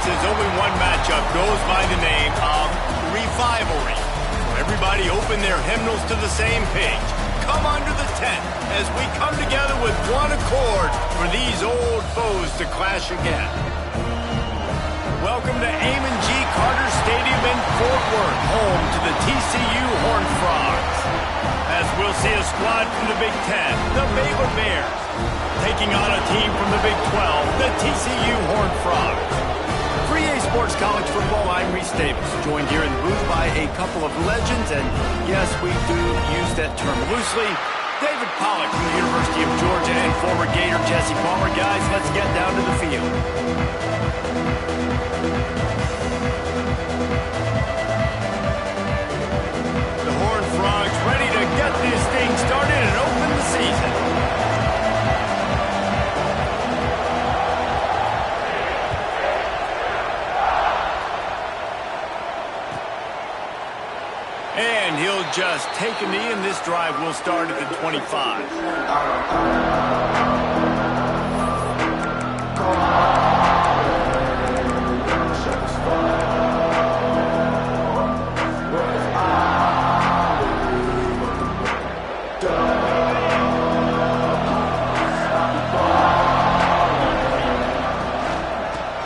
defenses, only one matchup goes by the name of Revivalry. Everybody open their hymnals to the same page. Come under the tent as we come together with one accord for these old foes to clash again. Welcome to Ncaa Carter Stadium in Fort Worth, home to the TCU Horned Frogs. As we'll see a squad from the Big Ten, the Baylor Bears, taking on a team from the Big 12, the TCU Horned Frogs. For EA Sports College Football, I'm Reese Davis, joined here in the booth by a couple of legends, and yes, we do use that term loosely. David Pollack from the University of Georgia and former Gator Jesse Palmer. Guys, let's get down to the field. The Horned Frogs ready to get this thing started and open the season. And he'll just take a knee, and this drive will start at the 25.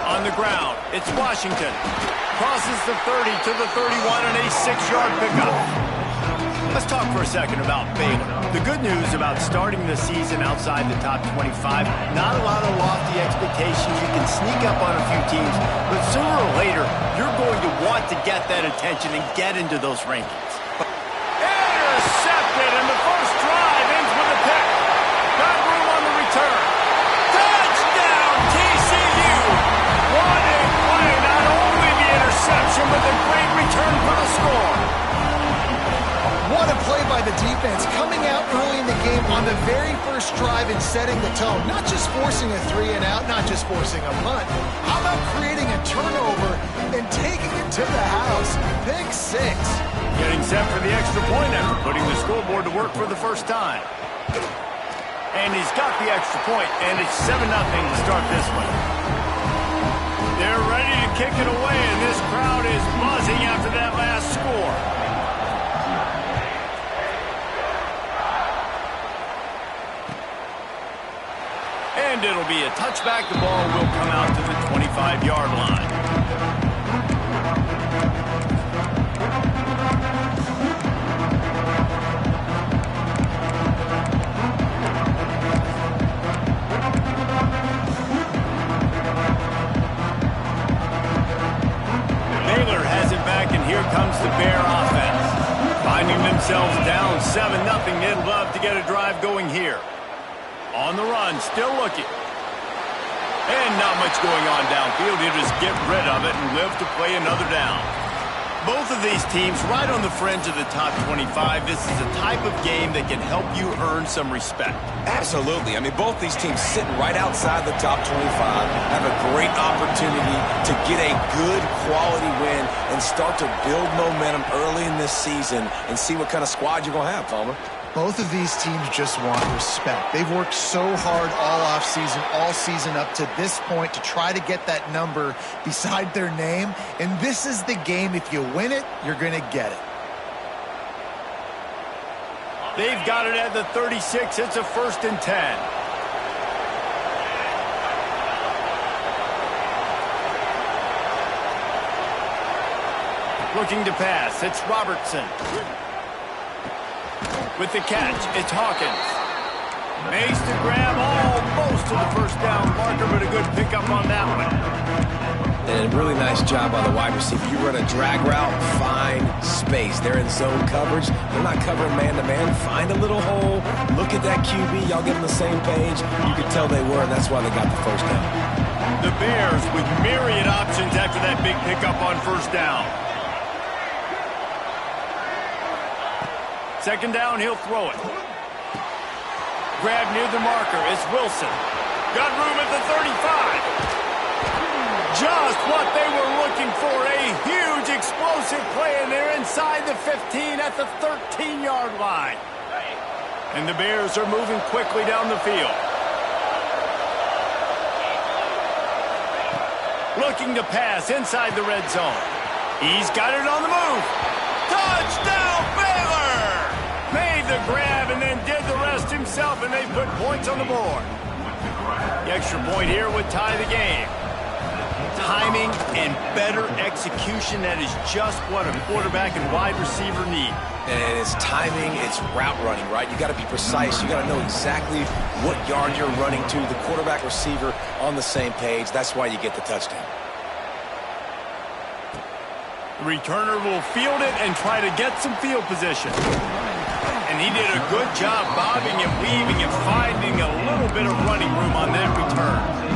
On the ground, it's Washington. Crosses the 30 to the 31 and a 6-yard pickup. Let's talk for a second about Baylor. The good news about starting the season outside the top 25, not a lot of lofty expectations. You can sneak up on a few teams, but sooner or later, you're going to want to get that attention and get into those rankings. Intercepted, and the first drive ends with a pick. Got room on the return. Touchdown, TCU! One big play, not only the interception, but the great return for the score. What a play by the defense, coming out early in the game on the very first drive and setting the tone. Not just forcing a 3-and-out, not just forcing a punt. How about creating a turnover and taking it to the house? Pick 6. Getting set for the extra point after putting the scoreboard to work for the first time. And he's got the extra point, and it's 7-0 to start this one. They're ready to kick it away, and this crowd is buzzing after that last score. And it'll be a touchback. The ball will come out to the 25-yard line. Baylor has it back, and here comes the Bear offense. Finding themselves down 7-0, they'd love to get a drive going here. On the run, still looking. And not much going on downfield. He'll just get rid of it and live to play another down. Both of these teams right on the fringe of the top 25. This is a type of game that can help you earn some respect. Absolutely. I mean, both these teams sitting right outside the top 25 have a great opportunity to get a good quality win and start to build momentum early in this season and see what kind of squad you're going to have, Palmer. Both of these teams just want respect. They've worked so hard all offseason, all season up to this point to try to get that number beside their name. And this is the game. If you win it, you're going to get it. They've got it at the 36. It's a 1st and 10. Looking to pass. It's Robertson. With the catch, it's Hawkins. Makes the grab almost to the first down marker, but a good pickup on that one. And a really nice job by the wide receiver. You run a drag route, find space. They're in zone coverage. They're not covering man-to-man. Find a little hole. Look at that QB. Y'all get on the same page. You could tell they were, and that's why they got the first down. The Bears with myriad options after that big pickup on first down. Second down, he'll throw it. Grab near the marker. It's Wilson. Got room at the 35. Just what they were looking for. A huge explosive play, and they're inside the 15 at the 13-yard line. And the Bears are moving quickly down the field. Looking to pass inside the red zone. He's got it on the move. Touchdown, Baylor! Made the grab and then did the rest himself, and they put points on the board. The extra point here would tie the game. Timing and better execution, that is just what a quarterback and wide receiver need. And it's timing, it's route running, right? You got to be precise. You got to know exactly what yard you're running to. The quarterback receiver on the same page. That's why you get the touchdown. The returner will field it and try to get some field position. And he did a good job bobbing and weaving and finding a little bit of running room on that return.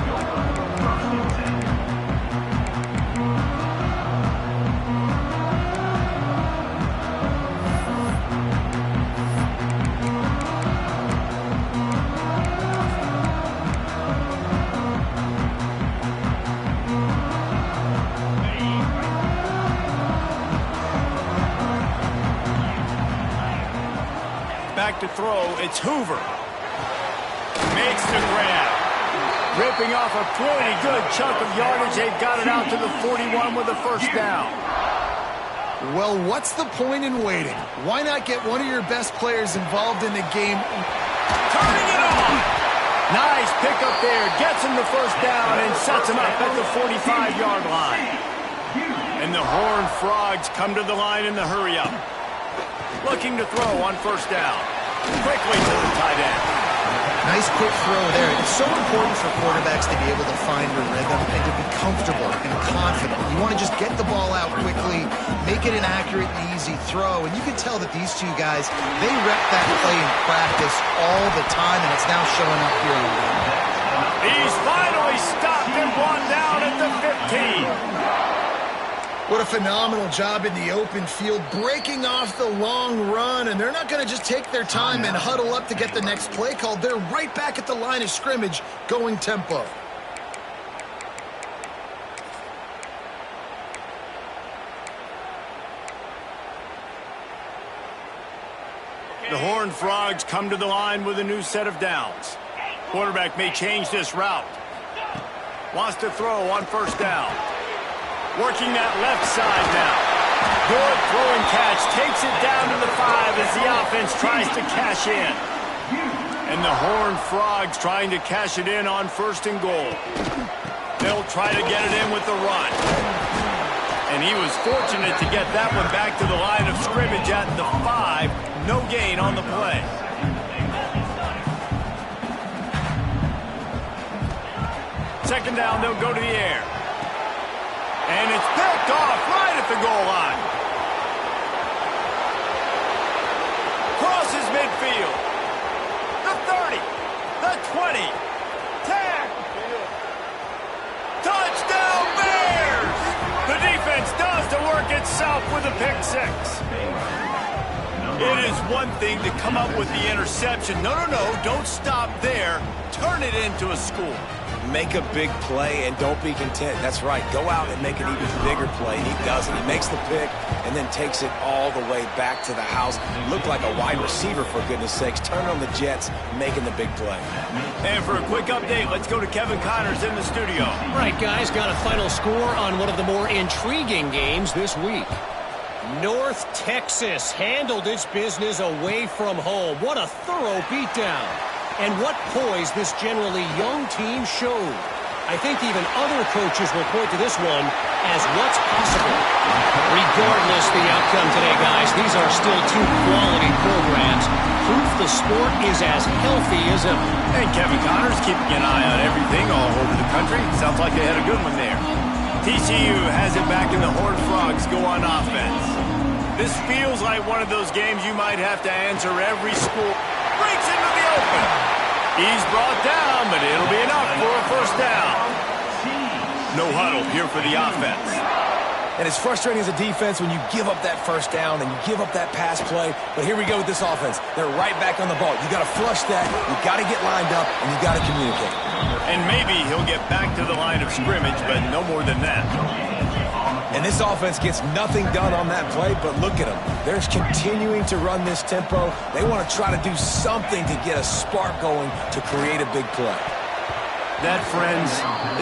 Back to throw, it's Hoover. Makes the grab. Ripping off a pretty good chunk of yardage. They've got it out to the 41 with a first down. Well, what's the point in waiting? Why not get one of your best players involved in the game? Turning it on. Nice pickup there. Gets him the first down and sets him up at the 45-yard line. And the Horned Frogs come to the line in the hurry-up. Looking to throw on first down. Quickly to the tight end. Nice quick throw there. It's so important for quarterbacks to be able to find a rhythm and to be comfortable and confident. You want to just get the ball out quickly, make it an accurate and easy throw. And you can tell that these two guys, they rep that play in practice all the time, and it's now showing up here in the game. He's finally stopped and brought down at the 15. What a phenomenal job in the open field, breaking off the long run, and they're not going to just take their time and huddle up to get the next play called. They're right back at the line of scrimmage, going tempo. The Horned Frogs come to the line with a new set of downs. Quarterback may change this route. Wants to throw on first down. Working that left side now. Good throw and catch. Takes it down to the 5 as the offense tries to cash in. And the Horned Frogs trying to cash it in on first and goal. They'll try to get it in with the run. And he was fortunate to get that one back to the line of scrimmage at the 5. No gain on the play. Second down, they'll go to the air. And it's picked off right at the goal line. Crosses midfield. The 30. The 20. 10. Touchdown Bears! The defense does the work itself with a pick six. It is one thing to come up with the interception. No, don't stop there. Turn it into a score. Make a big play and don't be content. That's right. Go out and make an even bigger play. He does it. He makes the pick and then takes it all the way back to the house. Looked like a wide receiver, for goodness sakes. Turn on the Jets, making the big play. And for a quick update, let's go to Kevin Connors in the studio. All right, guys, got a final score on one of the more intriguing games this week. North Texas handled its business away from home. What a thorough beatdown. And what poise this generally young team showed. I think even other coaches will point to this one as what's possible. Regardless the outcome today, guys, these are still two quality programs. Proof the sport is as healthy as ever. And Kevin Connors keeping an eye on everything all over the country. Sounds like they had a good one there. TCU has it back, and the Horned Frogs go on offense. This feels like one of those games you might have to answer every school. Breaks into the open. He's brought down, but it'll be enough for a first down. No huddle here for the offense. And it's frustrating as a defense when you give up that first down and you give up that pass play. But here we go with this offense. They're right back on the ball. You got to flush that. You got to get lined up, and you got to communicate. And maybe he'll get back to the line of scrimmage, but no more than that. And this offense gets nothing done on that play, but look at them. They're continuing to run this tempo. They want to try to do something to get a spark going to create a big play. That, friends,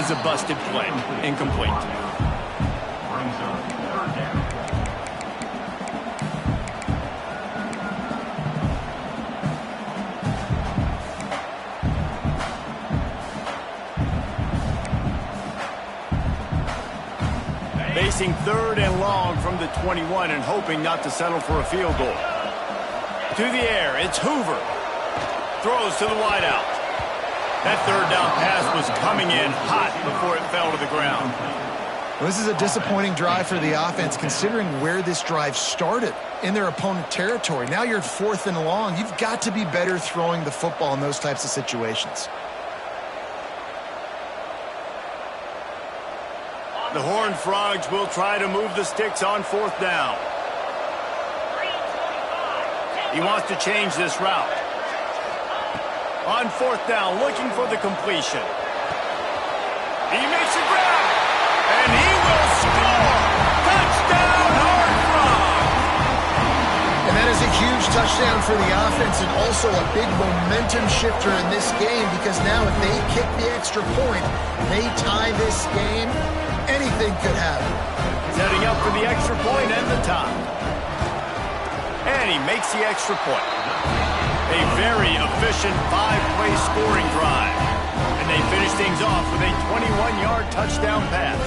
is a busted play. Incomplete. Facing third and long from the 21 and hoping not to settle for a field goal. To the air, it's Hoover. Throws to the wideout. That third down pass was coming in hot before it fell to the ground. Well, this is a disappointing drive for the offense considering where this drive started, in their opponent territory. Now you're at 4th and long. You've got to be better throwing the football in those types of situations. The Horned Frogs will try to move the sticks on 4th down. He wants to change this route. On 4th down, looking for the completion. He makes a grab, and he will score! Touchdown, Horned Frogs! And that is a huge touchdown for the offense and also a big momentum shifter in this game because now if they kick the extra point, they tie this game, anything could happen. Setting up for the extra point and the tie. And he makes the extra point. A very efficient 5-play scoring drive. And they finish things off with a 21-yard touchdown pass.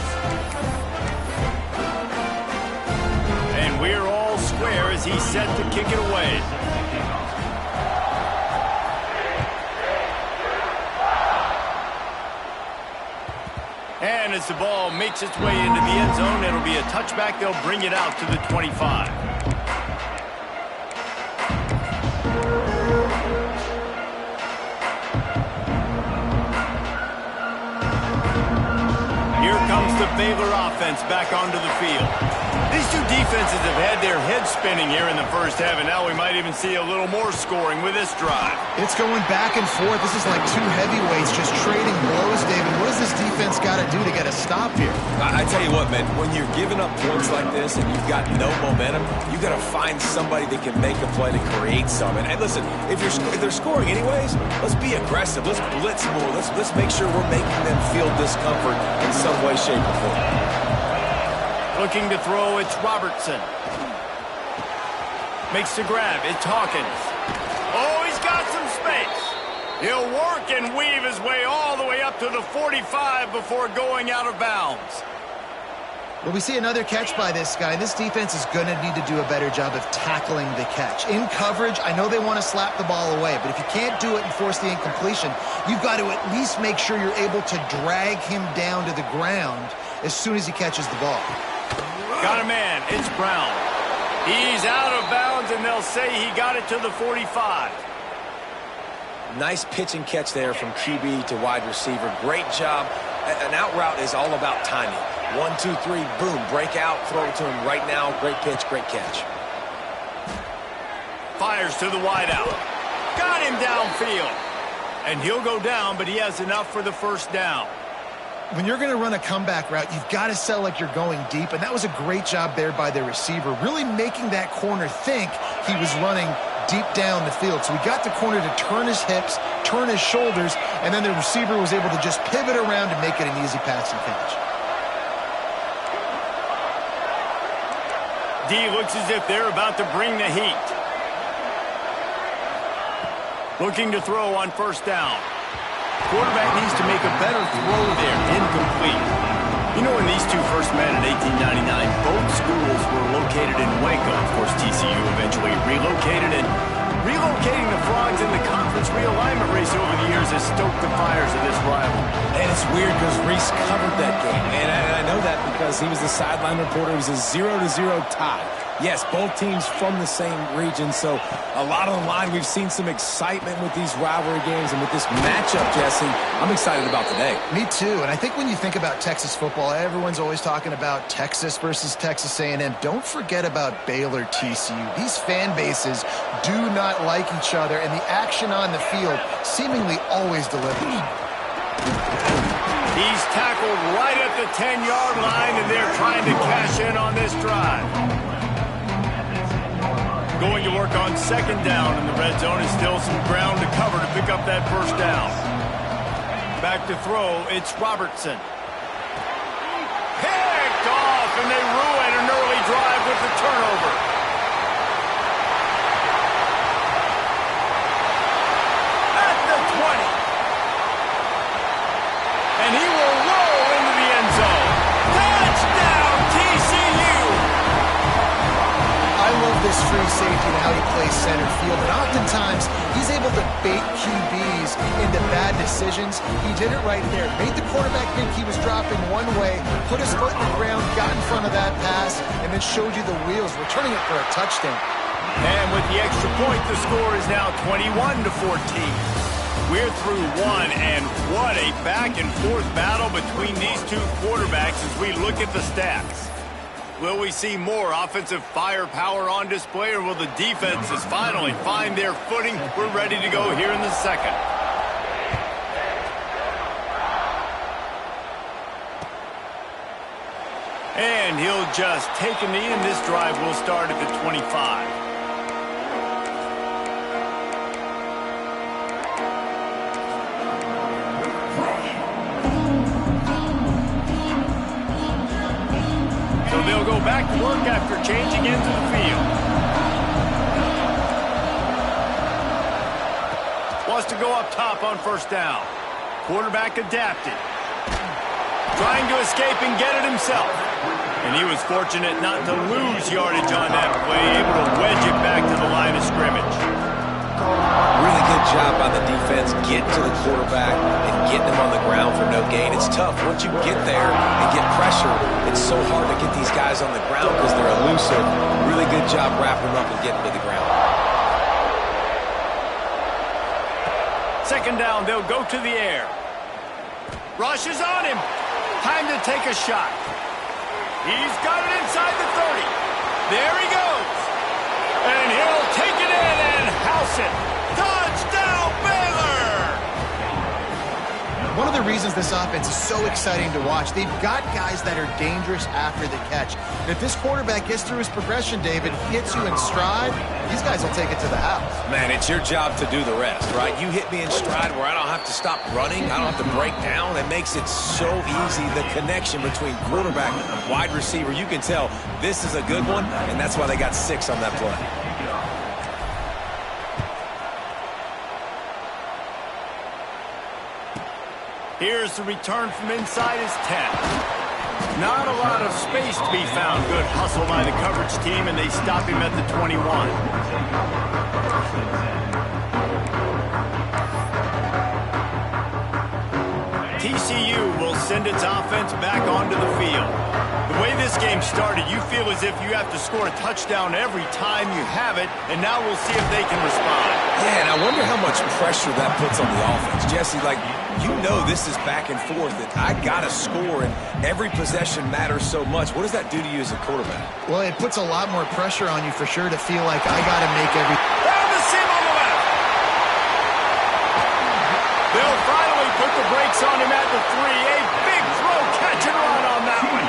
And we're all square as he's set to kick it away. And as the ball makes its way into the end zone, it'll be a touchback. They'll bring it out to the 25. Here comes the Baylor offense back onto the field. These two defenses have had their heads spinning here in the first half, and now we might even see a little more scoring with this drive. It's going back and forth. This is like two heavyweights just trading blows, David. What does this defense got to do to get a stop here? I tell you what, man, when you're giving up points like this and you've got no momentum, you got to find somebody that can make a play to create something. And listen, if they're scoring anyways, let's be aggressive. Let's blitz more. Let's make sure we're making them feel discomfort in some way, shape, or form. Looking to throw, it's Robertson. Makes the grab, it's Hawkins. Oh, he's got some space. He'll work and weave his way all the way up to the 45 before going out of bounds. Well, we see another catch by this guy. This defense is going to need to do a better job of tackling the catch. In coverage, I know they want to slap the ball away, but if you can't do it and force the incompletion, you've got to at least make sure you're able to drag him down to the ground as soon as he catches the ball. Got a man, it's Brown. He's out of bounds, and they'll say he got it to the 45. Nice pitch and catch there from QB to wide receiver. Great job. An out route is all about timing. 1, 2, 3, boom, break out, throw it to him right now. Great pitch, great catch. Fires to the wideout. Got him downfield. And he'll go down, but he has enough for the first down. When you're going to run a comeback route, you've got to sell like you're going deep, and that was a great job there by the receiver, really making that corner think he was running deep down the field. So he got the corner to turn his hips, turn his shoulders, and then the receiver was able to just pivot around and make it an easy pass and catch. D looks as if they're about to bring the heat. Looking to throw on first down. Quarterback needs to make a better throw there. Incomplete. You know, when these two first met in 1899, both schools were located in Waco. Of course, TCU eventually relocated, and relocating the Frogs in the conference realignment race over the years has stoked the fires of this rival. And it's weird because Reese covered that game. And I know that because he was the sideline reporter. It was a 0-0 tie. Yes, both teams from the same region, so a lot on the line. We've seen some excitement with these rivalry games, and with this matchup, Jesse, I'm excited about today. Me too, and I think when you think about Texas football, everyone's always talking about Texas versus Texas A&M. Don't forget about Baylor TCU. These fan bases do not like each other, and the action on the field seemingly always delivers. He's tackled right at the 10-yard line, and they're trying to cash in on this drive. Going to work on second down in the red zone, is still some ground to cover to pick up that first down. Back to throw, it's Robertson. Picked off, and they ruin an early drive with the turnover. At the 20. And he will roll into the end zone. Touchdown, TCU! I love this free safety and how he plays center field, and oftentimes he's able to bait QBs into bad decisions. He did it right there. Made the quarterback think he was dropping one way, put his foot in the ground, got in front of that pass, and then showed you the wheels, returning it for a touchdown. And with the extra point, the score is now 21-14. We're through one, and what a back-and-forth battle between these two quarterbacks as we look at the stats. Will we see more offensive firepower on display, or will the defenses finally find their footing? We're ready to go here in the second. And he'll just take a knee, and this drive will start at the 25. So they'll go back to work after changing into the field. Wants to go up top on first down. Quarterback adapted. Trying to escape and get it himself. And he was fortunate not to lose yardage on that play, able to wedge it back to the line of scrimmage. Really good job by the defense getting to the quarterback and getting him on the ground for no gain. It's tough. Once you get there and get pressure, it's so hard to get these guys on the ground because they're elusive. Really good job wrapping them up and getting to the ground. Second down, they'll go to the air. Rush is on him. Time to take a shot. He's got it inside the 30. There he goes. And he'll take it in and house it. Touchdown, Baylor! One of the reasons this offense is so exciting to watch, they've got guys that are dangerous after the catch. And if this quarterback gets through his progression, David, hits you in stride, these guys will take it to the house. Man, it's your job to do the rest, right? You hit me in stride where I don't have to stop running. I don't have to break down. It makes it so easy, the connection between quarterback and wide receiver. You can tell this is a good one, and that's why they got 6 on that play. Here's the return from inside his 10. Not a lot of space to be found. Good hustle by the coverage team, and they stop him at the 21. TCU will send its offense back onto the field. The way this game started, you feel as if you have to score a touchdown every time you have it, and now we'll see if they can respond. Yeah, and I wonder how much pressure that puts on the offense. Jesse, like, you know this is back and forth, and I got to score, and every possession matters so much. What does that do to you as a quarterback? Well, it puts a lot more pressure on you for sure to feel like I got to make every... Down the seam on the left. They'll finally put the brakes on him at the 3. A big throw, catch and run on that one.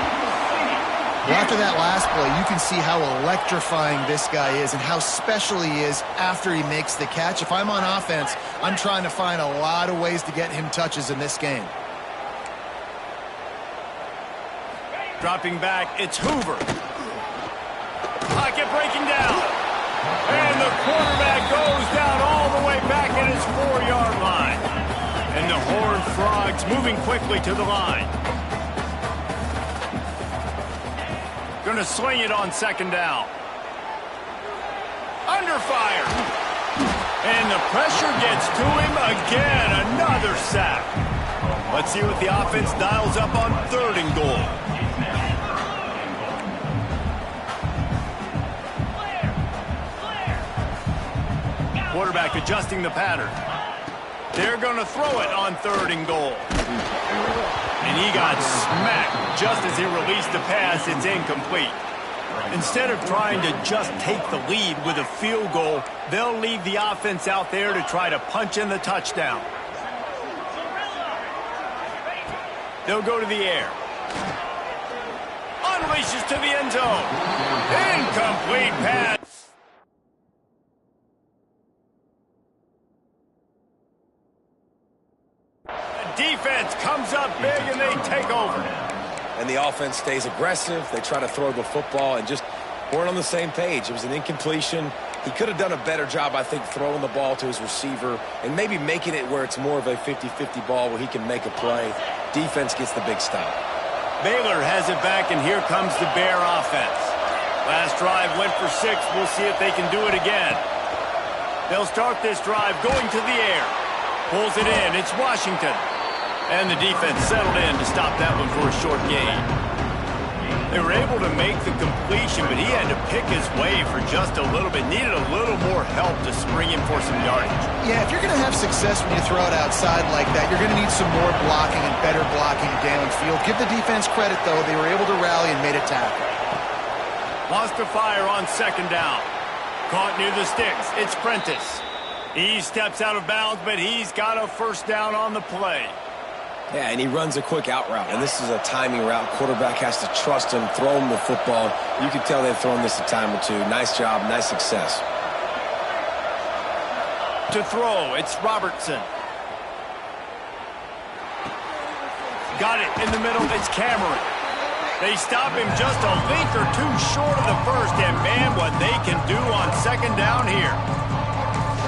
Well, after that last play, you can see how electrifying this guy is and how special he is after he makes the catch. If I'm on offense, I'm trying to find a lot of ways to get him touches in this game. Dropping back, it's Hoover. Pocket breaking down. And the quarterback goes down all the way back at his 4-yard line. And the Horned Frogs moving quickly to the line. Going to sling it on second down. Under fire. And the pressure gets to him again. Another sack. Let's see what the offense dials up on 3rd and goal. Quarterback adjusting the pattern. They're going to throw it on 3rd and goal. And he got smacked just as he released the pass. It's incomplete. Instead of trying to just take the lead with a field goal, they'll leave the offense out there to try to punch in the touchdown. They'll go to the air. Unleashes to the end zone. Incomplete pass. Defense defense comes up big and they take over. And the offense stays aggressive. They try to throw the football and just weren't on the same page. It was an incompletion. He could have done a better job, I think, throwing the ball to his receiver and maybe making it where it's more of a 50-50 ball where he can make a play. Defense gets the big stop. Baylor has it back, and here comes the Bear offense. Last drive went for 6. We'll see if they can do it again. They'll start this drive going to the air. Pulls it in. It's Washington. And the defense settled in to stop that one for a short gain. They were able to make the completion, but he had to pick his way for just a little bit. Needed a little more help to spring him for some yardage. Yeah, if you're going to have success when you throw it outside like that, you're going to need some more blocking and better blocking downfield. Give the defense credit, though. They were able to rally and made a tackle. Lost to fire on second down. Caught near the sticks. It's Prentice. He steps out of bounds, but he's got a first down on the play. Yeah, and he runs a quick out route, and this is a timing route. Quarterback has to trust him, throw him the football. You can tell they've thrown this a time or two. Nice job, nice success. To throw, it's Robertson. Got it in the middle, it's Cameron. They stop him just a link or two short of the first, and man, what they can do on second down here.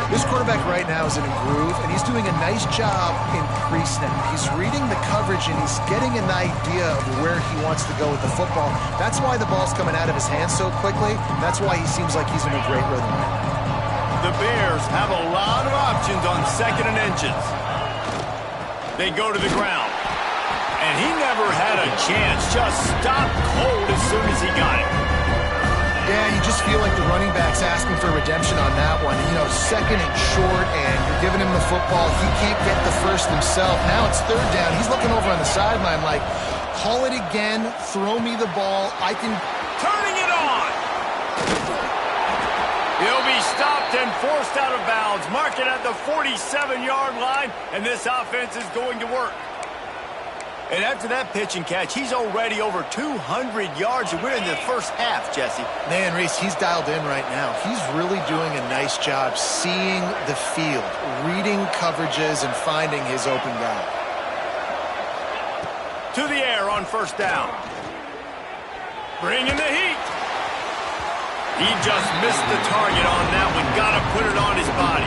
This quarterback right now is in a groove, and he's doing a nice job in pre-snap. He's reading the coverage, and he's getting an idea of where he wants to go with the football. That's why the ball's coming out of his hands so quickly. That's why he seems like he's in a great rhythm right now. The Bears have a lot of options on second and inches. They go to the ground. And he never had a chance. Just stopped cold as soon as he got it. Yeah, you just feel like the running back's asking for redemption on that one. You know, second and short, and you're giving him the football. He can't get the first himself. Now it's third down. He's looking over on the sideline like, call it again, throw me the ball. I can... Turning it on! He'll be stopped and forced out of bounds. Mark it at the 47-yard line, and this offense is going to work. And after that pitch and catch, he's already over 200 yards, and we're in the first half, Jesse. Man, Reese, he's dialed in right now. He's really doing a nice job seeing the field, reading coverages, and finding his open guy. To the air on first down. Bringing the heat. He just missed the target on that one. Got to put it on his body.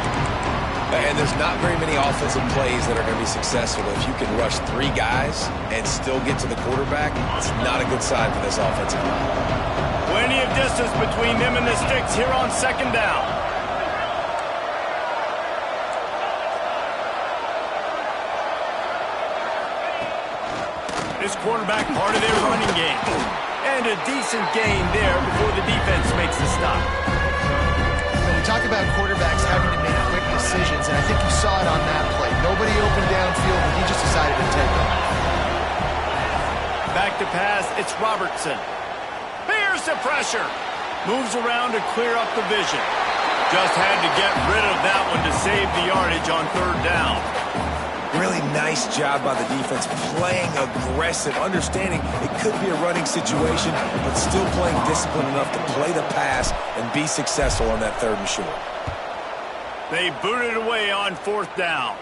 And there's not very many offensive plays that are going to be successful. If you can rush 3 guys and still get to the quarterback, it's not a good sign for this offensive line. Plenty of distance between them and the sticks here on second down. This quarterback part of their running game. And a decent gain there before the defense makes the stop. We talk about quarterbacks having to make quick decisions, and I think you saw it on that play. Nobody opened downfield, and he just decided to take it. Back to pass, it's Robertson. Here's the pressure. Moves around to clear up the vision. Just had to get rid of that one to save the yardage on third down. Really nice job by the defense, playing aggressive, understanding it could be a running situation, but still playing disciplined enough to play the pass and be successful on that third and short. They booted away on fourth down.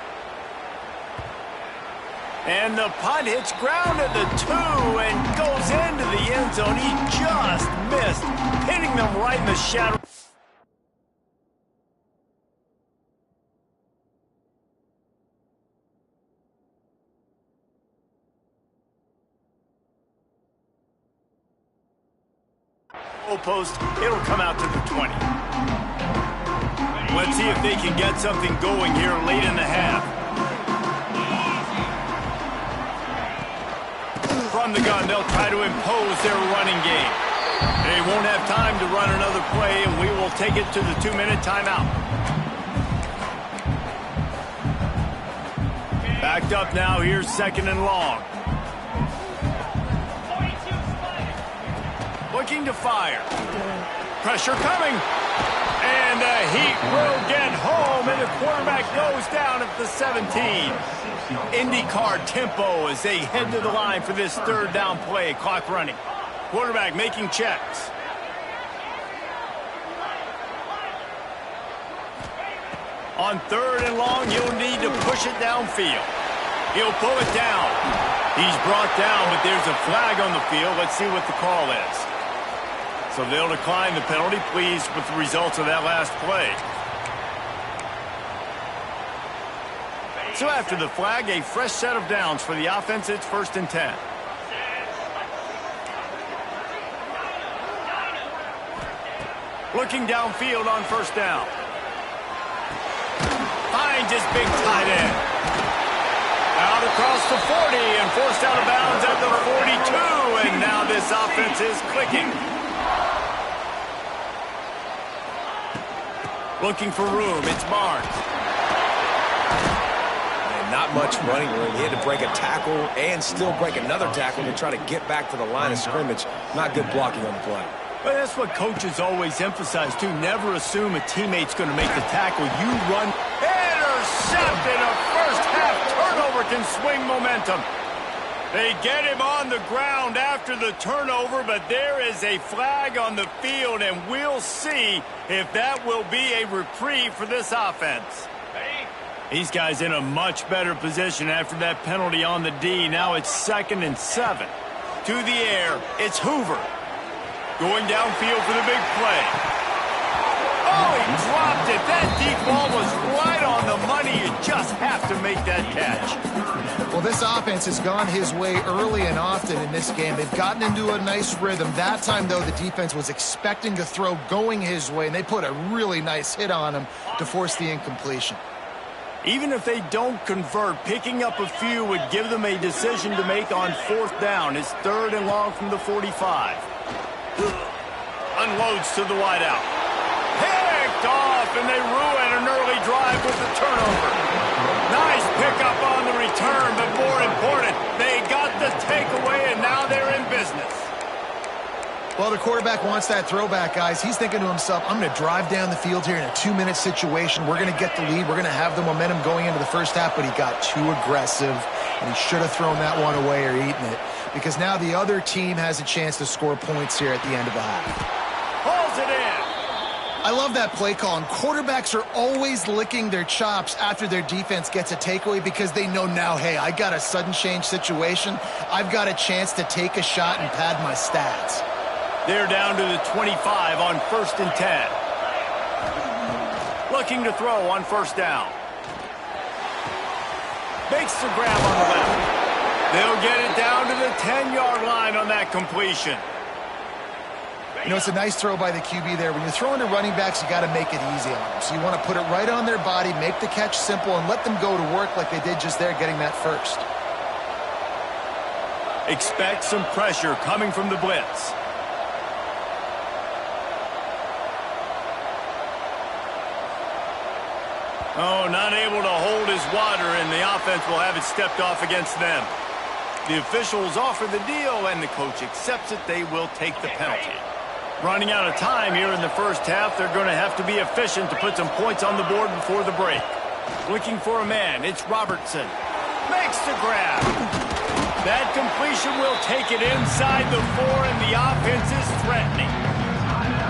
And the punt hits ground at the 2 and goes into the end zone. He just missed, hitting them right in the shadow. Post, it'll come out to the 20. Let's see if they can get something going here late in the half. From the gun, they'll try to impose their running game. They won't have time to run another play, and we will take it to the 2-minute timeout. Backed up now, here's second and long. Looking to fire. Pressure coming. And the Heat will get home, and the quarterback goes down at the 17. IndyCar tempo as they head to the line for this third down play. Clock running. Quarterback making checks. On third and long, you'll need to push it downfield. He'll pull it down. He's brought down, but there's a flag on the field. Let's see what the call is. So they'll decline the penalty. Pleased with the results of that last play. So after the flag, a fresh set of downs for the offense. It's 1st and 10. Looking downfield on 1st down. Finds his big tight end. Out across the 40 and forced out of bounds at the 42. And now this offense is clicking. Looking for room. It's Barnes. And not much running room. He had to break a tackle and still break another tackle to try to get back to the line of scrimmage. Not good blocking on the play. But that's what coaches always emphasize, too. Never assume a teammate's going to make the tackle. You run. Intercepted. A first-half turnover can swing momentum. They get him on the ground after the turnover, but there is a flag on the field, and we'll see if that will be a reprieve for this offense. These guys in a much better position after that penalty on the D. Now it's 2nd and 7. To the air, it's Hoover. Going downfield for the big play. Oh, he dropped it. That deep ball was right on the money. You just have to make that catch. Well, this offense has gone his way early and often in this game. They've gotten into a nice rhythm. That time, though, the defense was expecting to throw going his way, and they put a really nice hit on him to force the incompletion. Even if they don't convert, picking up a few would give them a decision to make on 4th down. It's 3rd and long from the 45. Unloads to the wideout. Picked off, and they ruin an early drive with the turnover. Nice pickup on the return, but more important, they got the takeaway, and now they're in business. Well, the quarterback wants that throwback, guys. He's thinking to himself, I'm going to drive down the field here in a 2-minute situation. We're going to get the lead. We're going to have the momentum going into the first half, but he got too aggressive, and he should have thrown that one away or eaten it, because now the other team has a chance to score points here at the end of the half. Pulls it in. I love that play call, and quarterbacks are always licking their chops after their defense gets a takeaway because they know now, hey, I got a sudden change situation. I've got a chance to take a shot and pad my stats. They're down to the 25 on 1st and 10. Looking to throw on 1st down. Makes the grab on the left. They'll get it down to the 10-yard line on that completion. You know, it's a nice throw by the QB there. When you're throwing to running backs, you got to make it easy on them. So you want to put it right on their body, make the catch simple, and let them go to work like they did just there, getting that first. Expect some pressure coming from the blitz. Oh, not able to hold his water, and the offense will have it stepped off against them. The officials offer the deal, and the coach accepts it. They will take the penalty. Running out of time here in the first half, they're going to have to be efficient to put some points on the board before the break. Looking for a man, it's Robertson. Makes the grab. That completion will take it inside the 4, and the offense is threatening.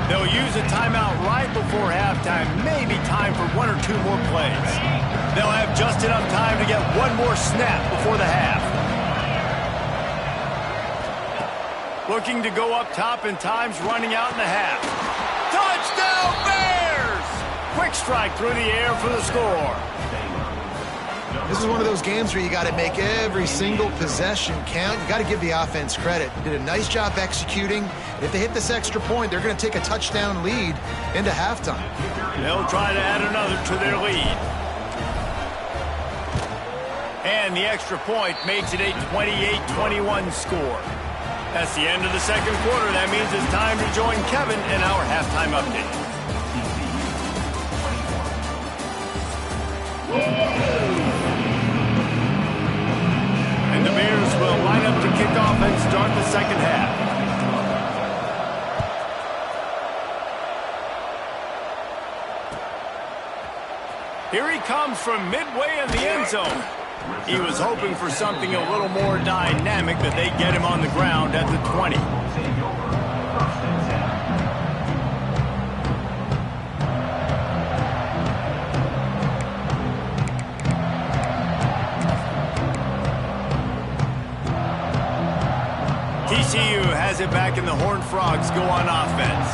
They'll use a timeout right before halftime, maybe time for 1 or 2 more plays. They'll have just enough time to get one more snap before the half. Looking to go up top, and time's running out in the half. Touchdown Bears! Quick strike through the air for the score. This is one of those games where you got to make every single possession count. You got to give the offense credit. They did a nice job executing. And if they hit this extra point, they're going to take a touchdown lead into halftime. They'll try to add another to their lead. And the extra point makes it a 28-21 score. That's the end of the second quarter. That means it's time to join Kevin in our halftime update. And the Bears will line up to kick off and start the second half. Here he comes from midway in the end zone. He was hoping for something a little more dynamic, but they get him on the ground at the 20. Frogs go on offense.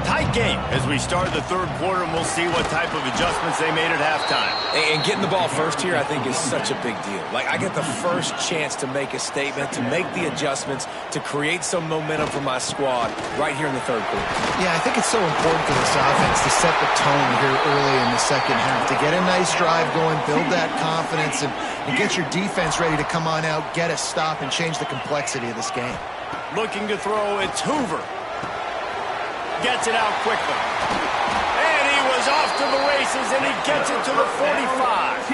Tight game as we start the third quarter, and we'll see what type of adjustments they made at halftime. And getting the ball first here, I think, is such a big deal. Like, I get the first chance to make a statement, to make the adjustments, to create some momentum for my squad right here in the third quarter. Yeah, I think it's so important for this offense to set the tone here early in the second half, to get a nice drive going, build that confidence, and get your defense ready to come on out, get a stop, and change the complexity of this game. Looking to throw, it's Hoover. Gets it out quickly. And he was off to the races, and he gets it to the 45.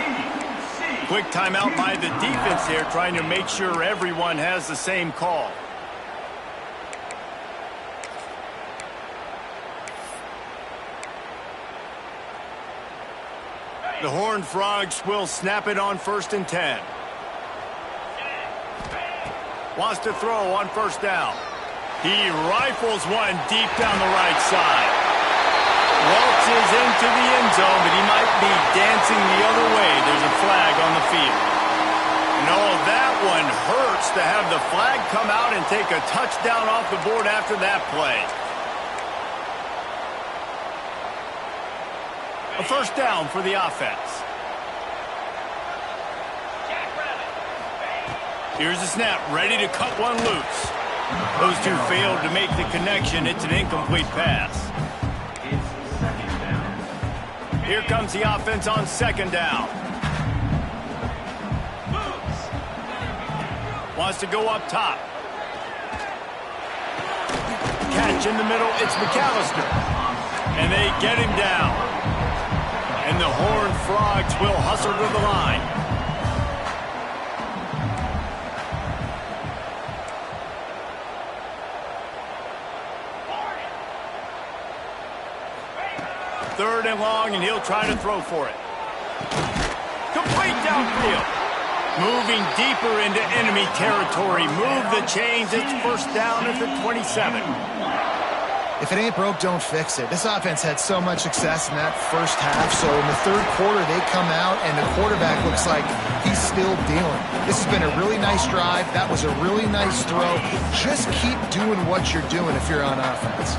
Quick timeout by the defense there, trying to make sure everyone has the same call. The Horned Frogs will snap it on 1st and 10. Wants to throw on 1st down. He rifles one deep down the right side. Waltzes into the end zone, but he might be dancing the other way. There's a flag on the field. No, that one hurts to have the flag come out and take a touchdown off the board after that play. A 1st down for the offense. Here's the snap, ready to cut one loose. Those two failed to make the connection. It's an incomplete pass. Here comes the offense on 2nd down. Wants to go up top. Catch in the middle. It's McAllister. And they get him down. And the Horned Frogs will hustle to the line. Third and long, and he'll try to throw for it. Complete downfield. Moving deeper into enemy territory. Move the chains. It's 1st down at the 27. If it ain't broke, don't fix it. This offense had so much success in that first half, so in the third quarter, they come out, and the quarterback looks like he's still dealing. This has been a really nice drive. That was a really nice throw. Just keep doing what you're doing if you're on offense.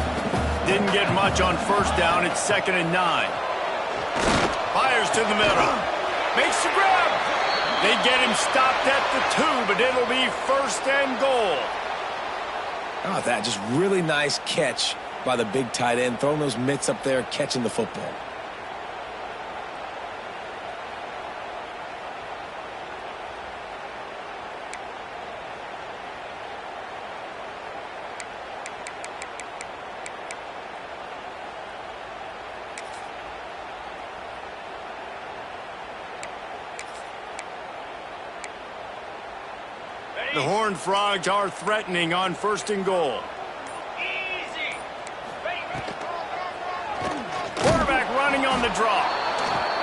Didn't get much on 1st down. It's 2nd and 9. Fires to the middle. Makes the grab. They get him stopped at the 2, but it'll be 1st and goal. How about that? Just really nice catch by the big tight end, throwing those mitts up there, catching the football. The Horned Frogs are threatening on 1st and goal. Quarterback running on the draw.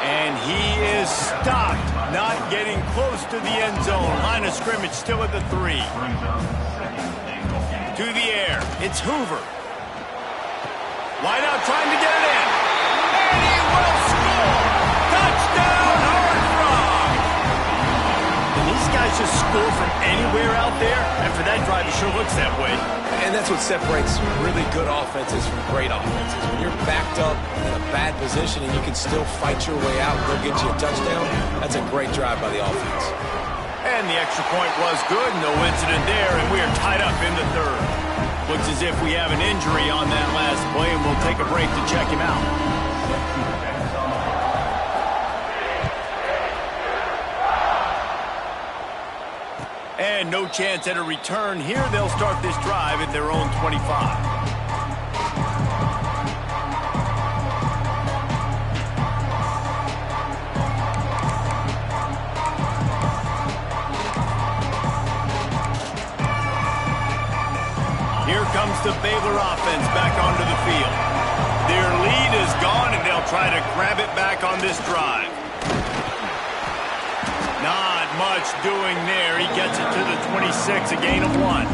And he is stopped, not getting close to the end zone. Line of scrimmage still at the 3. To the air, it's Hoover. Wide out trying to get it in. And he will score! Touchdown, Horned Frogs! And these guys just score from anywhere out there. After that drive, it sure looks that way. And that's what separates really good offenses from great offenses. When you're backed up in a bad position and you can still fight your way out and go get you a touchdown, that's a great drive by the offense. And the extra point was good. No incident there, and we are tied up in the third. Looks as if we have an injury on that last play, and we'll take a break to check him out. And no chance at a return here. They'll start this drive at their own 25. Here comes the Baylor offense back onto the field. Their lead is gone, and they'll try to grab it back on this drive. Not much doing there. He gets it to the 26, a gain of 1.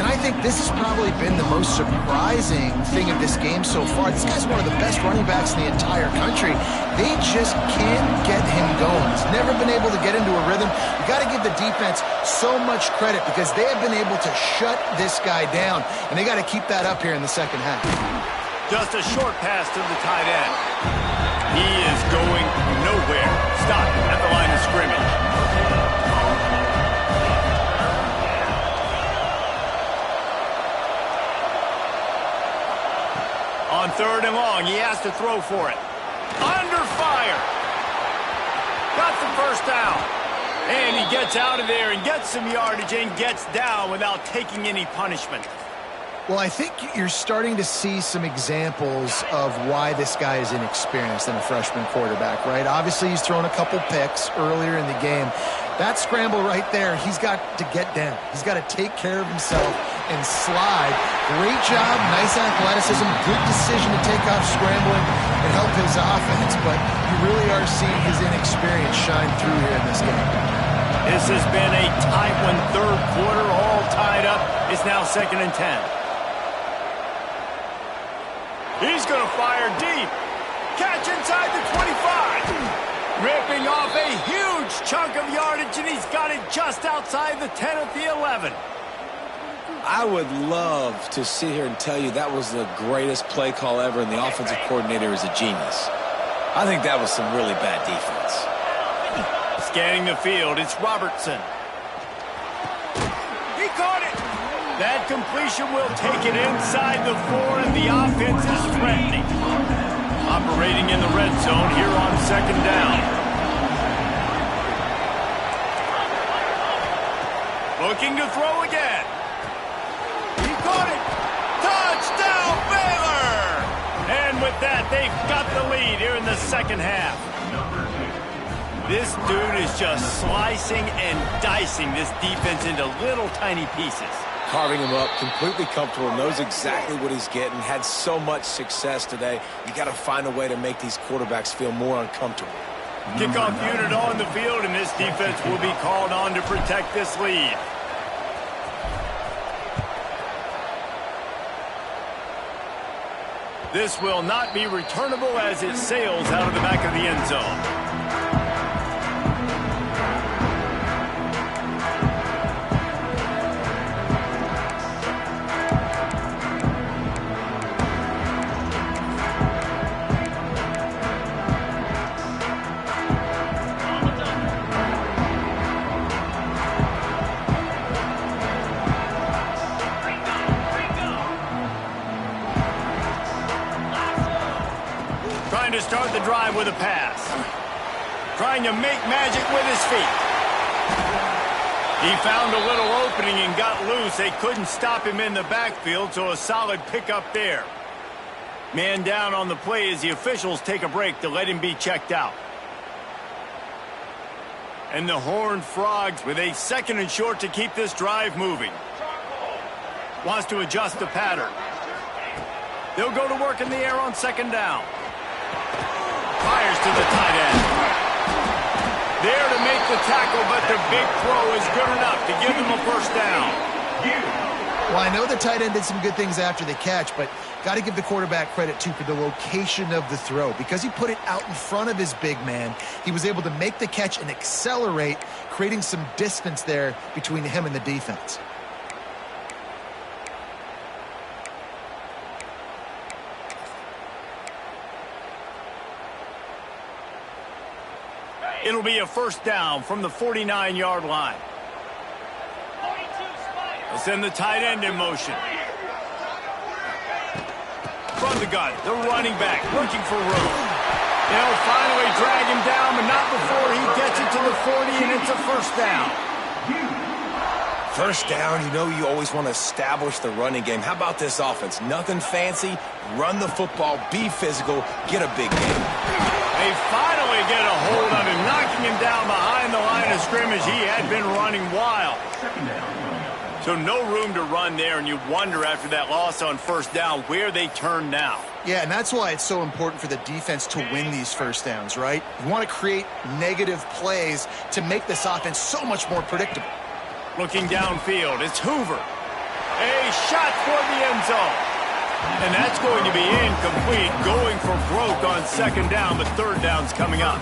And I think this has probably been the most surprising thing of this game so far. This guy's one of the best running backs in the entire country. They just can't get him going. He's never been able to get into a rhythm. You got to give the defense so much credit because they have been able to shut this guy down, and they got to keep that up here in the second half. Just a short pass to the tight end. He is going nowhere. Stop at the line of scrimmage. On 3rd and long, he has to throw for it. Under fire. Got the first down. And he gets out of there and gets some yardage and gets down without taking any punishment. Well, I think you're starting to see some examples of why this guy is inexperienced in a freshman quarterback, right? Obviously, he's thrown a couple picks earlier in the game. That scramble right there, he's got to get down. He's got to take care of himself and slide. Great job, nice athleticism, good decision to take off scrambling and help his offense, but you really are seeing his inexperience shine through here in this game. This has been a tight one, 3rd quarter, all tied up. It's now 2nd and 10. He's going to fire deep. Catch inside the 25. Ripping off a huge chunk of yardage, and he's got it just outside the 10 at the 11. I would love to sit here and tell you that was the greatest play call ever, and the offensive coordinator is a genius. I think that was some really bad defense. Scanning the field, it's Robertson. He caught it. That completion will take it inside the 4, and the offense is threatening. Operating in the red zone here on 2nd down. Looking to throw again. He caught it. Touchdown, Baylor! And with that, they've got the lead here in the 2nd half. This dude is just slicing and dicing this defense into little tiny pieces. Carving him up, completely comfortable, knows exactly what he's getting, had so much success today. You got to find a way to make these quarterbacks feel more uncomfortable. Kickoff unit on the field, and this defense will be called on to protect this lead. This will not be returnable as it sails out of the back of the end zone. Trying to start the drive with a pass. Trying to make magic with his feet. He found a little opening and got loose. They couldn't stop him in the backfield, so a solid pickup there. Man down on the play as the officials take a break to let him be checked out. And the Horned Frogs with a 2nd and short to keep this drive moving. Wants to adjust the pattern. They'll go to work in the air on 2nd down. Fires to the tight end. There to make the tackle, but the big throw is good enough to give him a 1st down. Well, I know the tight end did some good things after the catch, but got to give the quarterback credit, too, for the location of the throw. Because he put it out in front of his big man, he was able to make the catch and accelerate, creating some distance there between him and the defense. It'll be a 1st down from the 49-yard line. They'll send the tight end in motion. From the gun, the running back looking for room. They'll finally drag him down, but not before he gets it to the 40, and it's a 1st down. 1st down, you know you always want to establish the running game. How about this offense? Nothing fancy. Run the football, be physical, get a big game. They finally get a hold of him, knocking him down behind the line of scrimmage. He had been running wild. So no room to run there, and you wonder after that loss on 1st down where they turn now. Yeah, and that's why it's so important for the defense to win these 1st downs, right? You want to create negative plays to make this offense so much more predictable. Looking downfield, it's Hoover. A shot for the end zone. And that's going to be incomplete, going for broke on second down, but third down's coming up.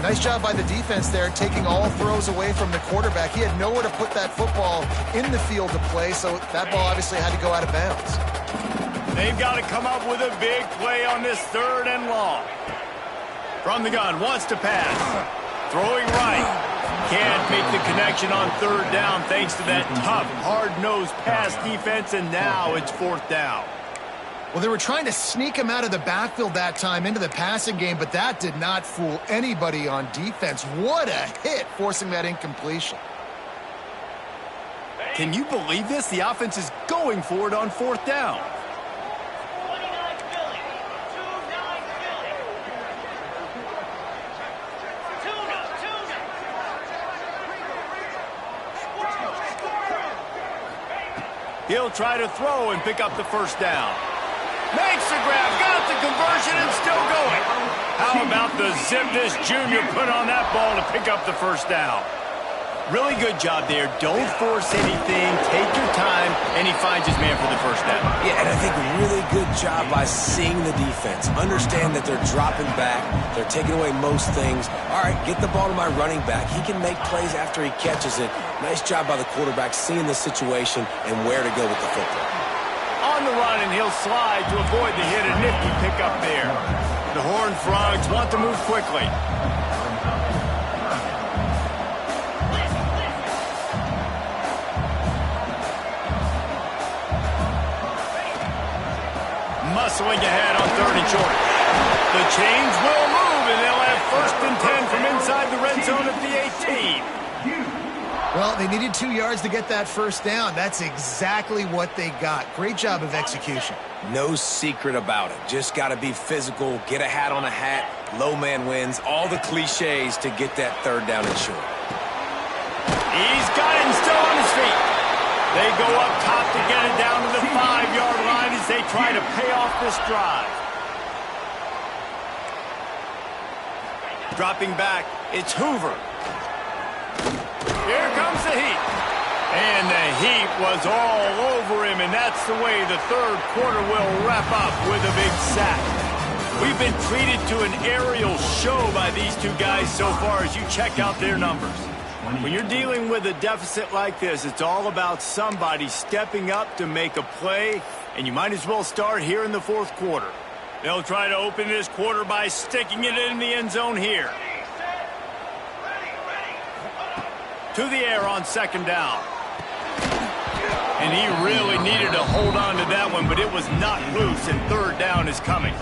Nice job by the defense there, taking all throws away from the quarterback. He had nowhere to put that football in the field to play, so that ball obviously had to go out of bounds. They've got to come up with a big play on this third and long. From the gun, wants to pass. Throwing right. Can't make the connection on third down thanks to that tough, hard-nosed pass defense, and now it's fourth down. Well, they were trying to sneak him out of the backfield that time into the passing game, but that did not fool anybody on defense. What a hit, forcing that incompletion. Can you believe this? The offense is going for it on fourth down. He'll try to throw and pick up the first down. Makes the grab, got the conversion, and still going. How about the zip this junior put on that ball to pick up the first down? Really good job there. Don't force anything. Take your time, and he finds his man for the first down. Yeah, and I think really good job by seeing the defense. Understand that they're dropping back. They're taking away most things. All right, get the ball to my running back. He can make plays after he catches it. Nice job by the quarterback seeing the situation and where to go with the football. On the run, and he'll slide to avoid the hit. A nifty pickup there. The Horned Frogs want to move quickly. Muscling ahead on third and short. The chains will move, and they'll have first and 10 from inside the red zone at the 18. Well, they needed 2 yards to get that first down. That's exactly what they got. Great job of execution. No secret about it. Just got to be physical, get a hat on a hat, low man wins, all the cliches to get that third down and short. He's got it and still on his feet. They go up top to get it down to the 5-yard line as they try to pay off this drive. Dropping back, it's Hoover. Here comes the heat. And the heat was all over him, and that's the way the third quarter will wrap up with a big sack. We've been treated to an aerial show by these two guys so far as you check out their numbers. When you're dealing with a deficit like this, it's all about somebody stepping up to make a play, and you might as well start here in the fourth quarter. They'll try to open this quarter by sticking it in the end zone here. To the air on second down. And he really needed to hold on to that one, but it was not loose, and third down is coming.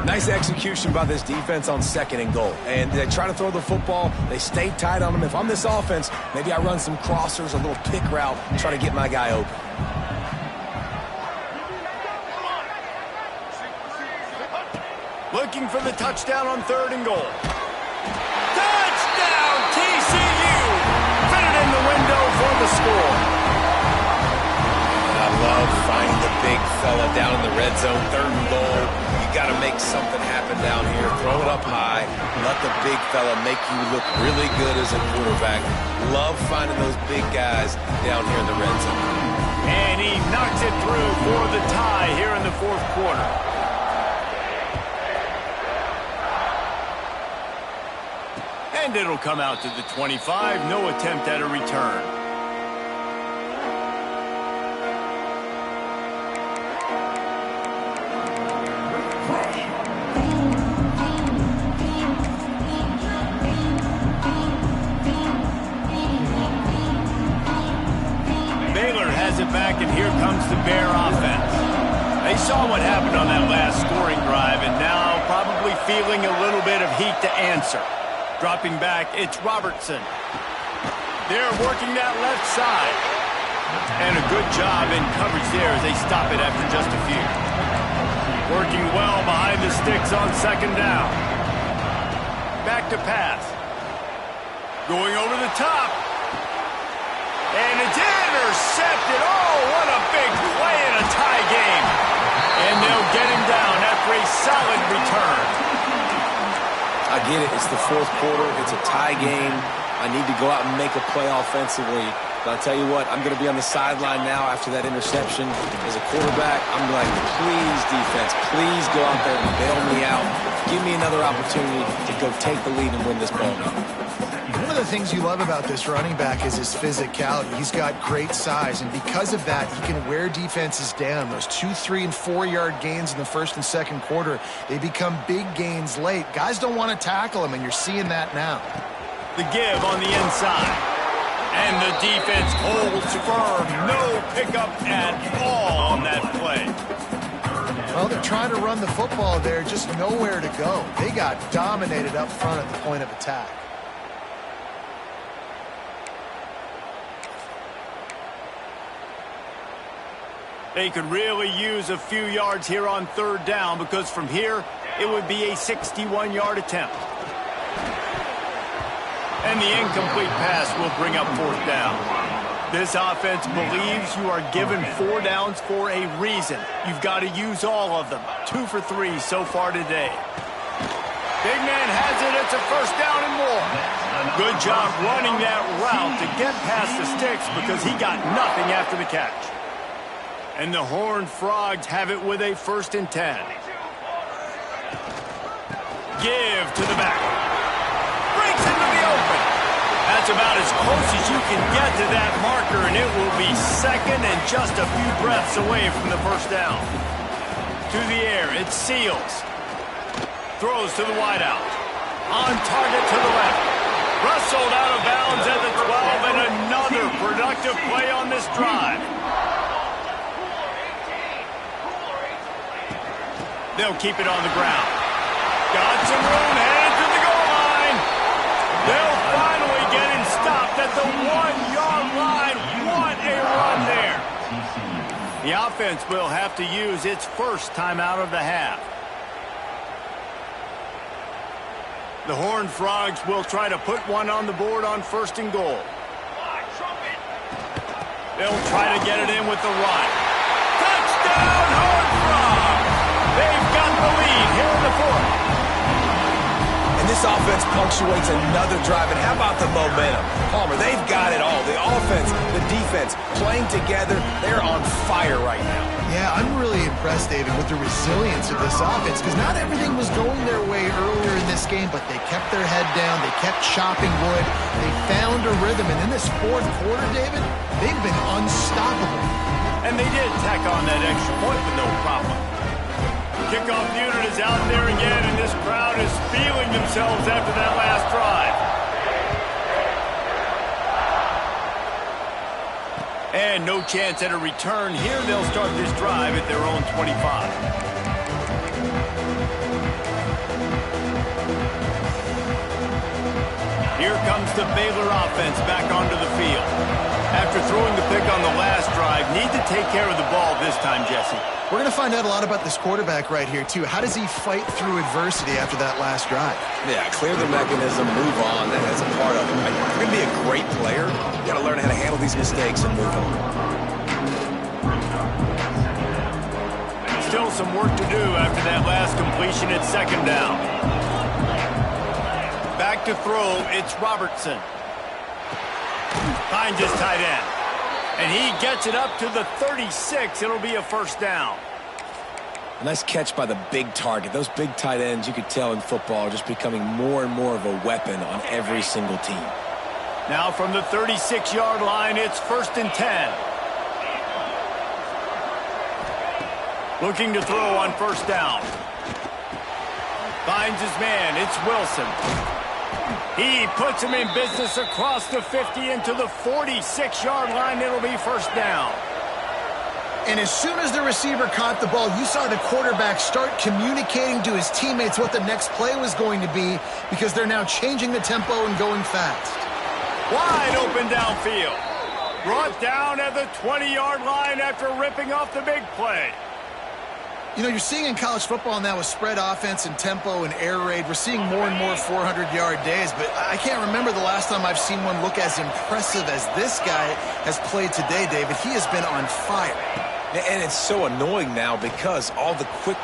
Nice execution by this defense on second and goal. And they try to throw the football. They stay tight on them. If I'm this offense, maybe I run some crossers, a little pick route, and try to get my guy open. Looking for the touchdown on third and goal. Touchdown, TCU! Fit it in the window for the score. I love finding the big fella down in the red zone, third and goal. You got to make something happen down here. Throw it up high. Let the big fella make you look really good as a quarterback. Love finding those big guys down here in the red zone. And he knocks it through for the tie here in the fourth quarter. And it'll come out to the 25. No attempt at a return. Baylor has it back, and here comes the Bear offense. They saw what happened on that last scoring drive, and now probably feeling a little bit of heat to answer. Dropping back, it's Robertson. They're working that left side. And a good job in coverage there as they stop it after just a few. Working well behind the sticks on second down. Back to pass. Going over the top. And it's intercepted. Oh, what a big play in a tie game. And they'll get him down after a solid return. I get it. It's the fourth quarter. It's a tie game. I need to go out and make a play offensively. But I'll tell you what, I'm going to be on the sideline now after that interception. As a quarterback, I'm like, please, defense, please go out there and bail me out. Give me another opportunity to go take the lead and win this ball game. One of the things you love about this running back is his physicality. He's got great size, and because of that, he can wear defenses down. Those 2, 3, and 4-yard gains in the first and second quarter, they become big gains late. Guys don't want to tackle him, and you're seeing that now. The give on the inside. And the defense holds firm. No pickup at all on that play. Well, they're trying to run the football there, just nowhere to go. They got dominated up front at the point of attack. They could really use a few yards here on third down because from here, it would be a 61-yard attempt. And the incomplete pass will bring up fourth down. This offense believes you are given 4 downs for a reason. You've got to use all of them. 2 for 3 so far today. Big man has it. It's a first down and more. Good job running that route to get past the sticks because he got nothing after the catch. And the Horned Frogs have it with a 1st and 10. Give to the back. Breaks into the open. That's about as close as you can get to that marker, and it will be second and just a few breaths away from the first down. To the air, it's Seals. Throws to the wideout. On target to the left. Rustled out of bounds at the 12, and another productive play on this drive. They'll keep it on the ground. Got some room, headed to the goal line. They'll finally get him stopped at the 1-yard line. What a run there. The offense will have to use its first timeout of the half. The Horned Frogs will try to put one on the board on 1st and goal. They'll try to get it in with the run. Touchdown, Horned Frogs! They've got the lead here in the 4th. And this offense punctuates another drive. And how about the momentum? Palmer, they've got it all. The offense, the defense, playing together. They're on fire right now. Yeah, I'm really impressed, David, with the resilience of this offense because not everything was going their way earlier in this game, but they kept their head down. They kept chopping wood. They found a rhythm. And in this 4th quarter, David, they've been unstoppable. And they did tack on that extra point with no problem. Kickoff unit is out there again, and this crowd is feeling themselves after that last drive. And no chance at a return here. They'll start this drive at their own 25. Here comes the Baylor offense back onto the field. After throwing the pick on the last drive, need to take care of the ball this time, Jesse. We're going to find out a lot about this quarterback right here, too. How does he fight through adversity after that last drive? Yeah, clear the mechanism, move on. That's a part of it. If you're going to be a great player, you got to learn how to handle these mistakes and move on. Still some work to do after that last completion at 2nd down. Back to throw, it's Robertson. Finds his tight end. And he gets it up to the 36. It'll be a 1st down. A nice catch by the big target. Those big tight ends, you could tell in football, are just becoming more and more of a weapon on every single team. Now from the 36-yard line, it's 1st and 10. Looking to throw on 1st down. Finds his man. It's Wilson. He puts him in business across the 50 into the 46-yard line. It'll be 1st down. And as soon as the receiver caught the ball, you saw the quarterback start communicating to his teammates what the next play was going to be because they're now changing the tempo and going fast. Wide open downfield. Brought down at the 20-yard line after ripping off the big play. You know, you're seeing in college football now with spread offense and tempo and air raid, we're seeing more and more 400-yard days, but I can't remember the last time I've seen one look as impressive as this guy has played today, David. He has been on fire. And it's so annoying now because all the quick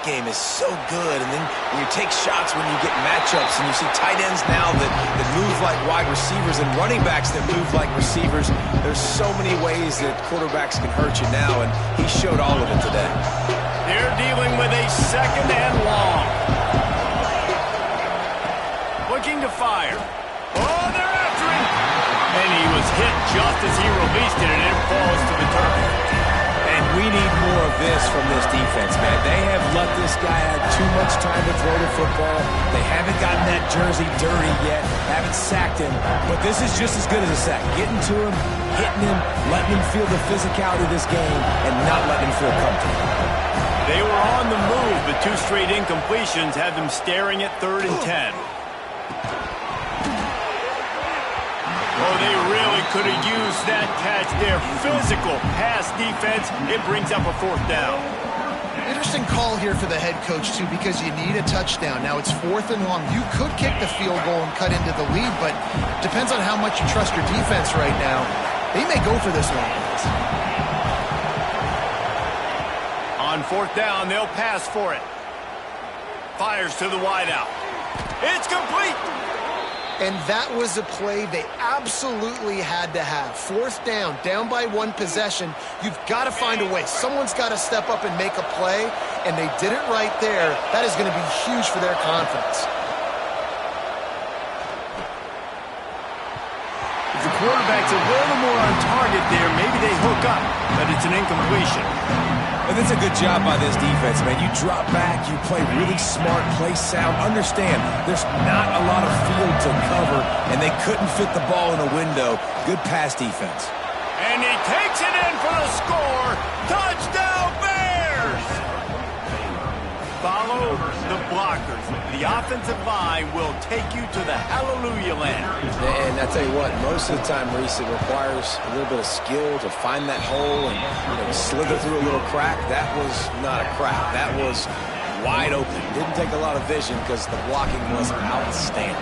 game is so good. And then when you take shots when you get matchups and you see tight ends now that move like wide receivers and running backs that move like receivers, there's so many ways that quarterbacks can hurt you now, and he showed all of it today. They're dealing with a 2nd and long. Looking to fire. Oh, they're after him. And he was hit just as he released it, and it falls to the turf. And we need more of this from this defense, man. They have let this guy have too much time to throw the football. They haven't gotten that jersey dirty yet, haven't sacked him. But this is just as good as a sack. Getting to him, hitting him, letting him feel the physicality of this game, and not letting him feel comfortable. They were on the move, but 2 straight incompletions had them staring at 3rd and 10. Oh, they really could have used that catch there. Physical pass defense. It brings up a 4th down. Interesting call here for the head coach, too, because you need a touchdown. Now it's 4th and long. You could kick the field goal and cut into the lead, but depends on how much you trust your defense right now. They may go for this one. On 4th down, they'll pass for it. Fires to the wideout. It's complete. And that was a play they absolutely had to have. 4th down by 1 possession. You've got to find a way. Someone's got to step up and make a play, and they did it right there. That is going to be huge for their confidence. If the quarterback's a little more on target there, maybe they hook up, but it's an incompletion. And that's a good job by this defense, man. You drop back, you play really smart, play sound. Understand, there's not a lot of field to cover, and they couldn't fit the ball in a window. Good pass defense. And he takes it in for the score. Touchdown, Bears! Follow the blockers. The offensive line will take you to the hallelujah land. And I tell you what, most of the time, Reese, it requires a little bit of skill to find that hole and slither through a little crack. That was not a crack. That was wide open. Didn't take a lot of vision because the blocking was outstanding.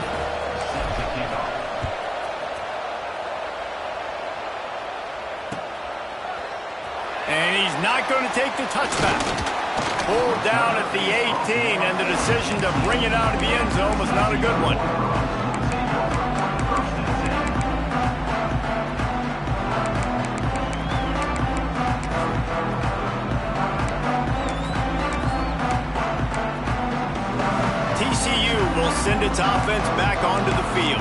And he's not going to take the touchback. Pulled down at the 18, and the decision to bring it out of the end zone was not a good one. TCU will send its offense back onto the field.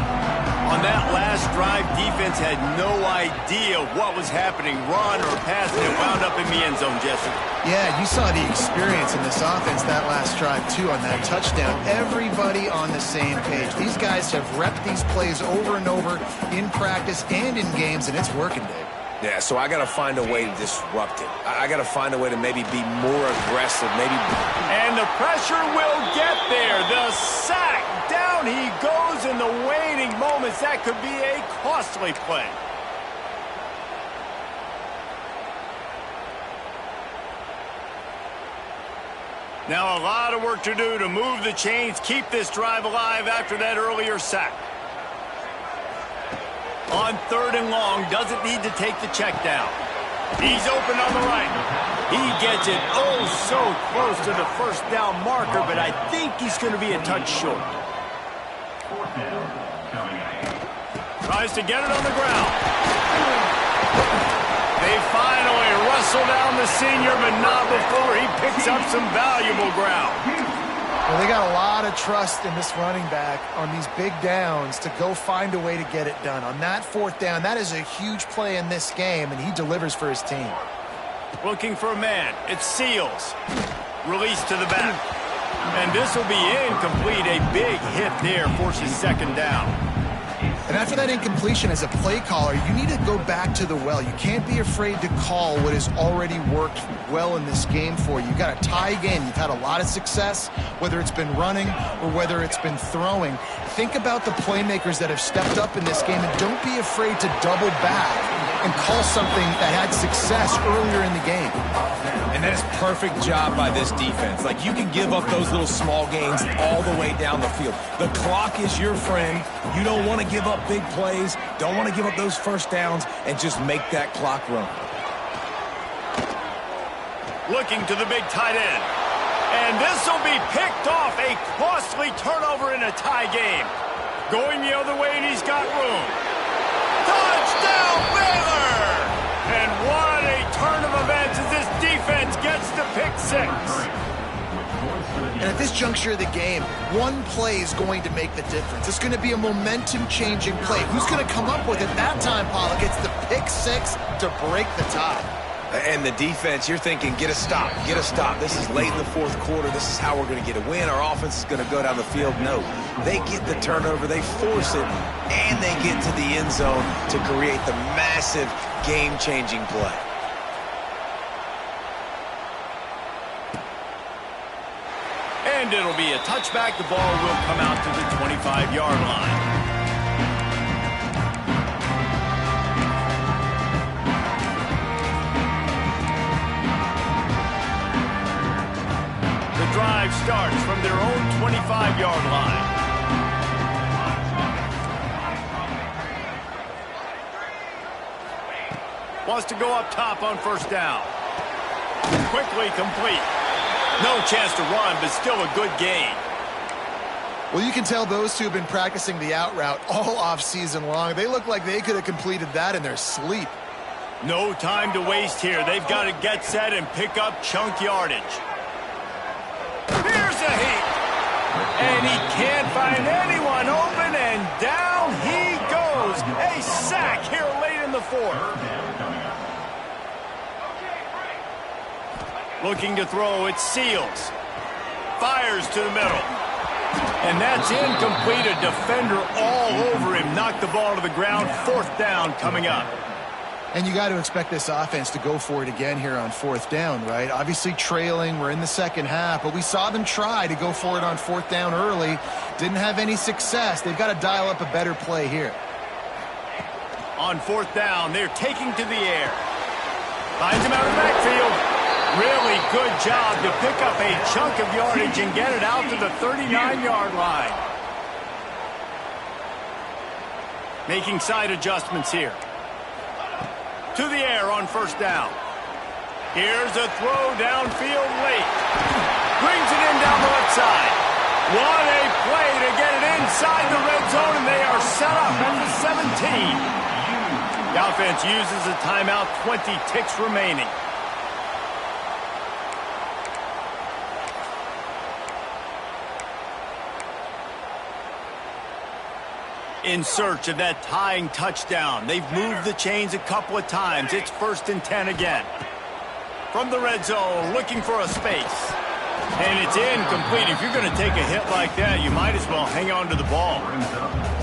On that last drive, defense had no idea what was happening, run or pass, and it wound up in the end zone, Jesse. Yeah, you saw the experience in this offense that last drive, too, on that touchdown. Everybody on the same page. These guys have repped these plays over and over in practice and in games, and it's working, Dave. Yeah, so I got to find a way to disrupt it. I got to find a way to maybe be more aggressive, maybe. And the pressure will get there. The sack. Down he goes in the waiting moments. That could be a costly play. Now a lot of work to do to move the chains, keep this drive alive after that earlier sack. On 3rd and long, doesn't need to take the check down. He's open on the right. He gets it oh so close to the 1st down marker, but I think he's going to be a touch short. Tries to get it on the ground. They finally wrestle down the senior, but not before he picks up some valuable ground. Well, they got a lot of trust in this running back on these big downs to go find a way to get it done. On that 4th down, that is a huge play in this game, and he delivers for his team. Looking for a man. It's Seals. Release to the back. And this will be incomplete. A big hit there forces 2nd down. And after that incompletion, as a play caller, you need to go back to the well. You can't be afraid to call what has already worked well in this game for you. You've got a tie game. You've had a lot of success, whether it's been running or whether it's been throwing. Think about the playmakers that have stepped up in this game, and don't be afraid to double back and call something that had success earlier in the game. And that is perfect job by this defense. Like, you can give up those little small gains all the way down the field. The clock is your friend. You don't want to give up big plays. Don't want to give up those 1st downs and just make that clock run. Looking to the big tight end. And this will be picked off. A costly turnover in a tie game. Going the other way, and he's got room. Touchdown, Baylor! And what a turn of events as this defense gets the pick six. And at this juncture of the game, one play is going to make the difference. It's going to be a momentum-changing play. Who's going to come up with it that time, Paula? Gets the pick six to break the tie. And the defense, you're thinking, get a stop, get a stop. This is late in the fourth quarter. This is how we're going to get a win. Our offense is going to go down the field. No, they get the turnover, they force it, and they get to the end zone to create the massive game-changing play. And it'll be a touchback. The ball will come out to the 25-yard line. The drive starts from their own 25-yard line. Wants to go up top on first down. Quickly complete. No chance to run, but still a good gain. Well, you can tell those two have been practicing the out route all off-season long. They look like they could have completed that in their sleep. No time to waste here. They've got to get set and pick up chunk yardage. Here's a heat. And he can't find anyone open, and down he goes. A sack here late in the fourth. Looking to throw, it's Seals. Fires to the middle. And that's incomplete. A defender all over him. Knocked the ball to the ground. Fourth down coming up. And you got to expect this offense to go for it again here on fourth down, right? Obviously trailing. We're in the second half, but we saw them try to go for it on fourth down early. Didn't have any success. They've got to dial up a better play here. On fourth down, they're taking to the air. Finds him out of the backfield. Really good job to pick up a chunk of yardage and get it out to the 39-yard line. Making side adjustments here. To the air on first down. Here's a throw downfield late. Brings it in down the left side. What a play to get it inside the red zone, and they are set up at the 17. The offense uses a timeout, 20 ticks remaining. In search of that tying touchdown. They've moved the chains a couple of times. It's 1st and 10 again. From the red zone, looking for a space. And it's incomplete. If you're going to take a hit like that, you might as well hang on to the ball.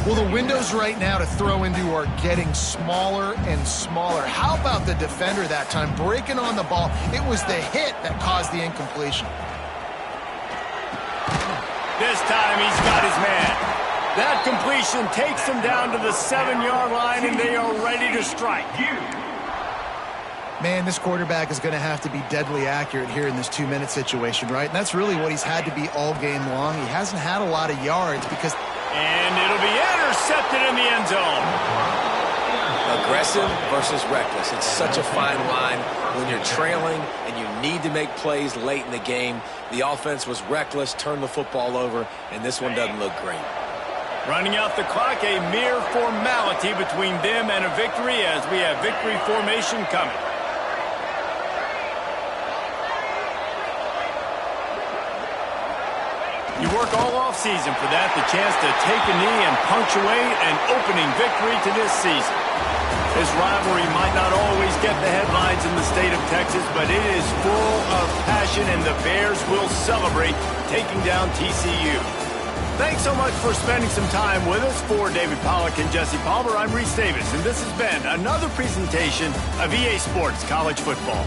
Well, the windows right now to throw into are getting smaller and smaller. How about the defender that time breaking on the ball? It was the hit that caused the incompletion. This time he's got his man. That completion takes them down to the 7-yard line, and they are ready to strike. Man, this quarterback is going to have to be deadly accurate here in this 2-minute situation, right? And that's really what he's had to be all game long. He hasn't had a lot of yards because... And it'll be intercepted in the end zone. Aggressive versus reckless. It's such a fine line when you're trailing and you need to make plays late in the game. The offense was reckless, turned the football over, and this one doesn't look great. Running out the clock, a mere formality between them and a victory as we have victory formation coming. You work all offseason for that, the chance to take a knee and punctuate an opening victory to this season. This rivalry might not always get the headlines in the state of Texas, but it is full of passion, and the Bears will celebrate taking down TCU. Thanks so much for spending some time with us. For David Pollack and Jesse Palmer, I'm Reese Davis, and this has been another presentation of EA Sports College Football.